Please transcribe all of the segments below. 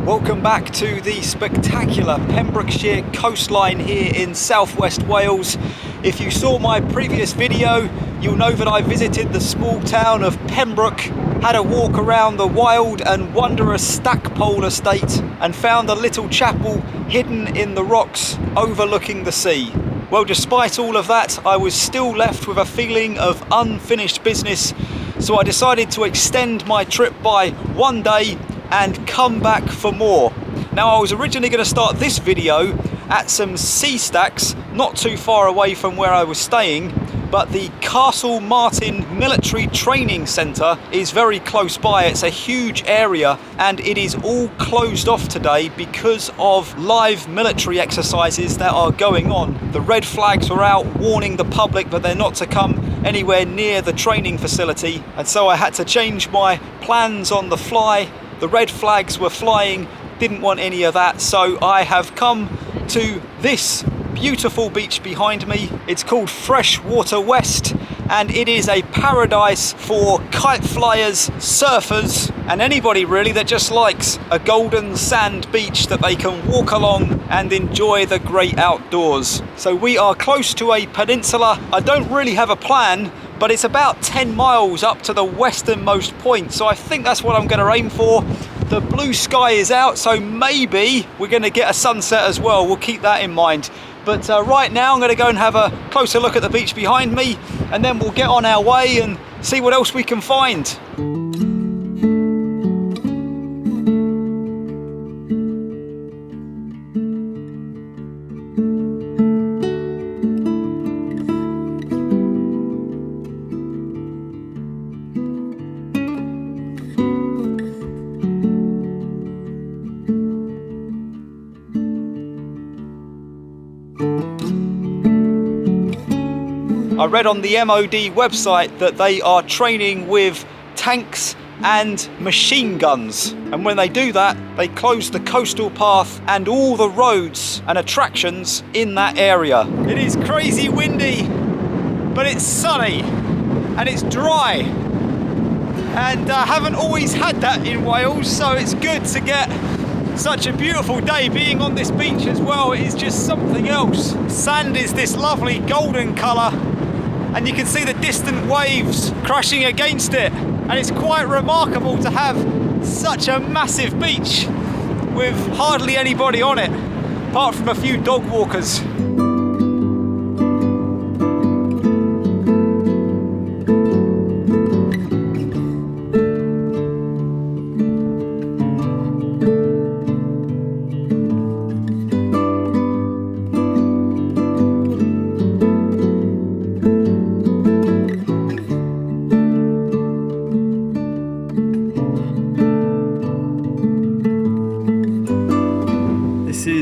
Welcome back to the spectacular Pembrokeshire coastline here in southwest Wales. If you saw my previous video, you'll know that I visited the small town of Pembroke, had a walk around the wild and wondrous Stackpole estate and found a little chapel hidden in the rocks overlooking the sea. Well, despite all of that, I was still left with a feeling of unfinished business, so I decided to extend my trip by one day and come back for more. Now, I was originally going to start this video at some sea stacks not too far away from where I was staying, but the Castlemartin Military Training Centre is very close by. It's a huge area and it is all closed off today because of live military exercises that are going on. The red flags are out warning the public that they're not to come anywhere near the training facility, and so I had to change my plans on the fly. The red flags were flying, didn't want any of that, so I have come to this beautiful beach behind me. It's called Freshwater West, and it is a paradise for kite flyers, surfers, and anybody really that just likes a golden sand beach that they can walk along and enjoy the great outdoors. So we are close to a peninsula. I don't really have a plan, but it's about 10 miles up to the westernmost point, so I think that's what I'm going to aim for. The blue sky is out, so maybe we're going to get a sunset as well. We'll keep that in mind. But right now I'm going to go and have a closer look at the beach behind me, and then we'll get on our way and see what else we can find. I read on the MOD website that they are training with tanks and machine guns, and when they do that, they close the coastal path and all the roads and attractions in that area. It is crazy windy, but it's sunny and it's dry, and I haven't always had that in Wales, so it's good to get such a beautiful day being on this beach as well. It is just something else. Sand is this lovely golden colour, and you can see the distant waves crashing against it, and it's quite remarkable to have such a massive beach with hardly anybody on it apart from a few dog walkers.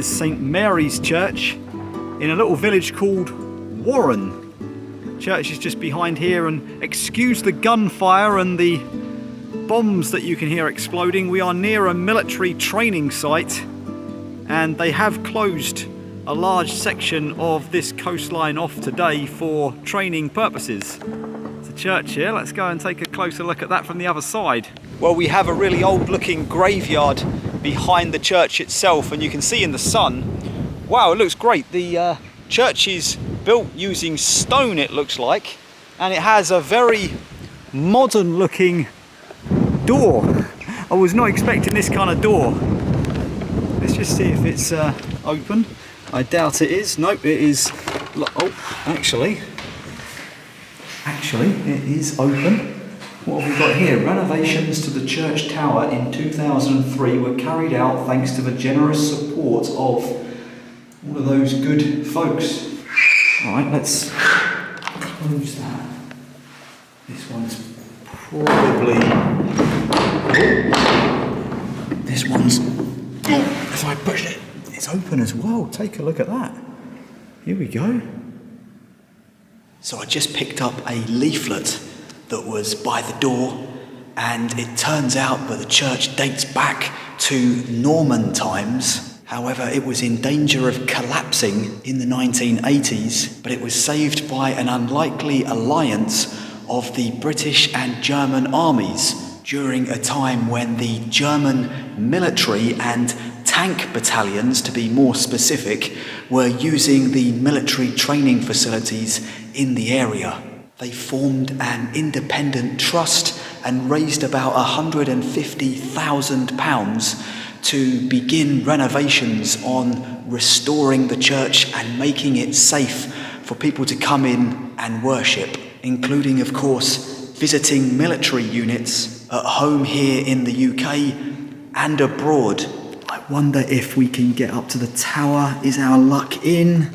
St Mary's Church in a little village called Warren. Church is just behind here, and excuse the gunfire and the bombs that you can hear exploding. We are near a military training site, and they have closed a large section of this coastline off today for training purposes. It's a church here. Let's go and take a closer look at that from the other side. Well, we have a really old looking graveyard behind the church itself, and you can see in the sun, wow, it looks great. The church is built using stone, it looks like, and it has a very modern looking door. I was not expecting this kind of door. Let's just see if it's open. I doubt it is. Nope, it is. Oh, actually it is open. What have we got here? Renovations to the church tower in 2003 were carried out thanks to the generous support of all of those good folks. Alright, let's close that. This one's probably... Oh, this one's... Oh, if I push it, it's open as well. Take a look at that. Here we go. So I just picked up a leaflet that was by the door, and it turns out that the church dates back to Norman times. However, it was in danger of collapsing in the 1980s, but it was saved by an unlikely alliance of the British and German armies during a time when the German military and tank battalions, to be more specific, were using the military training facilities in the area. They formed an independent trust and raised about £150,000 to begin renovations on restoring the church and making it safe for people to come in and worship, including, of course, visiting military units at home here in the UK and abroad. I wonder if we can get up to the tower. Is our luck in?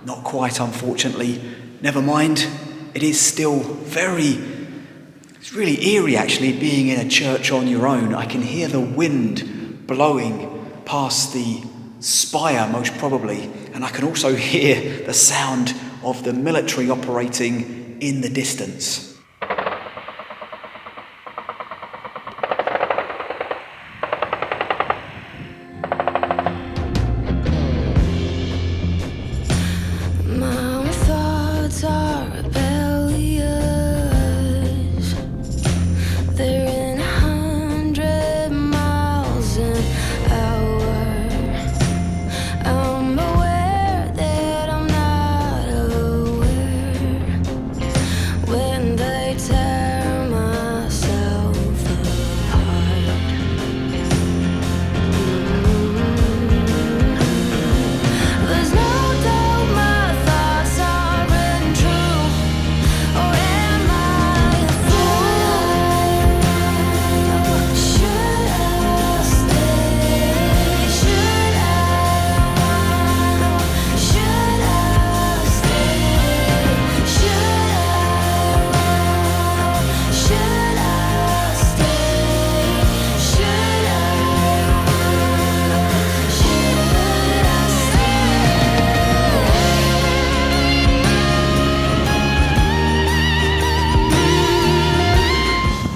Not quite, unfortunately. Never mind. It is still it's really eerie actually being in a church on your own. I can hear the wind blowing past the spire most probably, and I can also hear the sound of the military operating in the distance.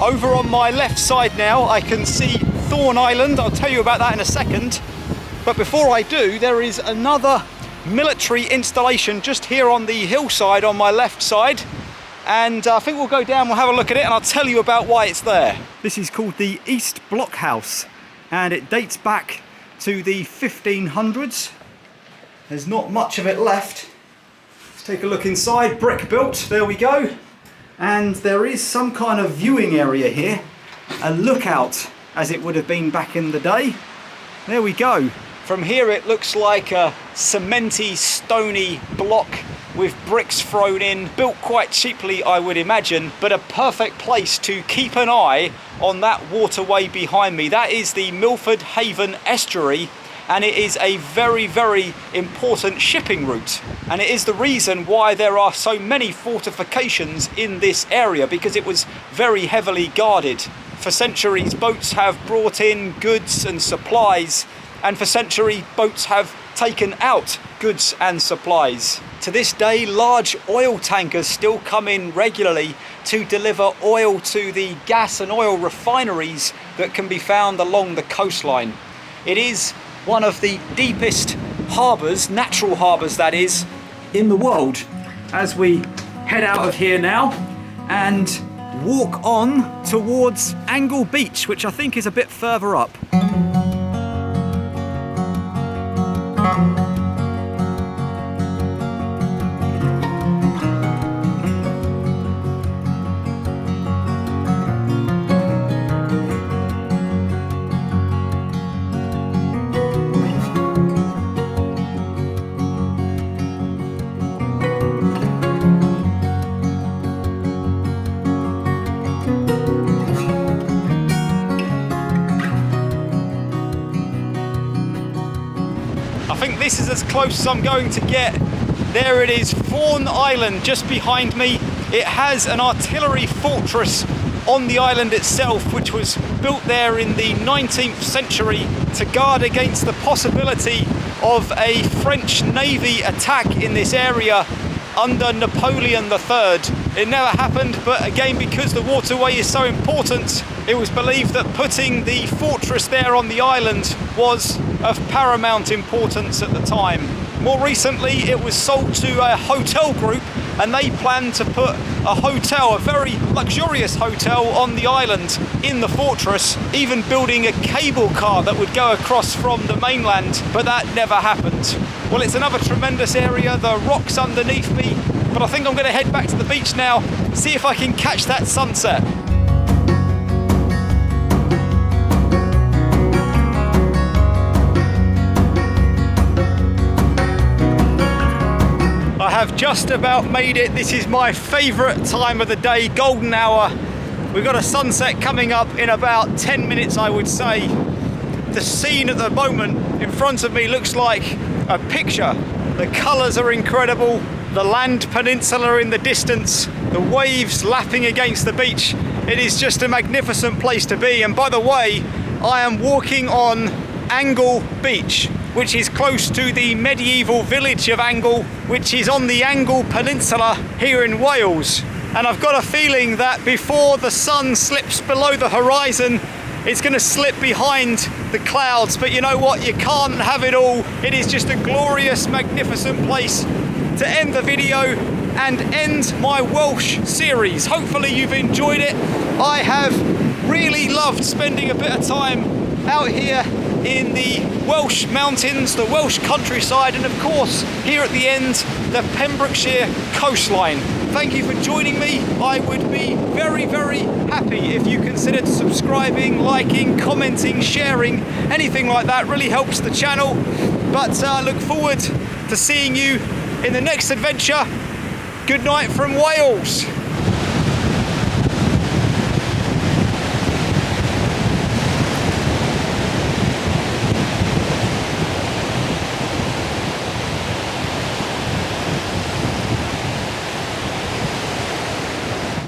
Over on my left side now, I can see Thorne Island. I'll tell you about that in a second. But before I do, there is another military installation just here on the hillside on my left side. And I think we'll go down, we'll have a look at it, and I'll tell you about why it's there. This is called the East Blockhouse, and it dates back to the 1500s. There's not much of it left. Let's take a look inside. Brick built, there we go. And there is some kind of viewing area here, a lookout as it would have been back in the day. There we go. From here it looks like a cementy, stony block with bricks thrown in, built quite cheaply I would imagine, but a perfect place to keep an eye on that waterway behind me. That is the Milford Haven Estuary, and it is a very, very important shipping route. And it is the reason why there are so many fortifications in this area, because it was very heavily guarded. For centuries, boats have brought in goods and supplies, and for centuries, boats have taken out goods and supplies. To this day, large oil tankers still come in regularly to deliver oil to the gas and oil refineries that can be found along the coastline. It is one of the deepest harbours, natural harbours that is, in the world. As we head out of here now and walk on towards Angle Beach, which I think is a bit further up. I think this is as close as I'm going to get. There it is, Thorne Island just behind me. It has an artillery fortress on the island itself, which was built there in the 19th century to guard against the possibility of a French Navy attack in this area under Napoleon III. It never happened, but again, because the waterway is so important, it was believed that putting the fortress there on the island was of paramount importance at the time. More recently, it was sold to a hotel group and they plan to put a hotel, a very luxurious hotel on the island in the fortress, even building a cable car that would go across from the mainland, but that never happened. Well, it's another tremendous area, the rocks underneath me, but I think I'm going to head back to the beach now, see if I can catch that sunset. I have just about made it. This is my favourite time of the day, golden hour. We've got a sunset coming up in about 10 minutes, I would say. The scene at the moment in front of me looks like a picture. The colours are incredible. The land peninsula in the distance, the waves lapping against the beach. It is just a magnificent place to be. And by the way, I am walking on Angle Beach, which is close to the medieval village of Angle, which is on the Angle Peninsula here in Wales. And I've got a feeling that before the sun slips below the horizon, it's going to slip behind the clouds. But you know what? You can't have it all. It is just a glorious, magnificent place to end the video and end my Welsh series. Hopefully you've enjoyed it. I have really loved spending a bit of time out here in the Welsh mountains, the Welsh countryside, and of course here at the end, the Pembrokeshire coastline. Thank you for joining me. I would be very, very happy if you considered subscribing, liking, commenting, sharing, anything like that really helps the channel. But I look forward to seeing you in the next adventure. Good night from Wales.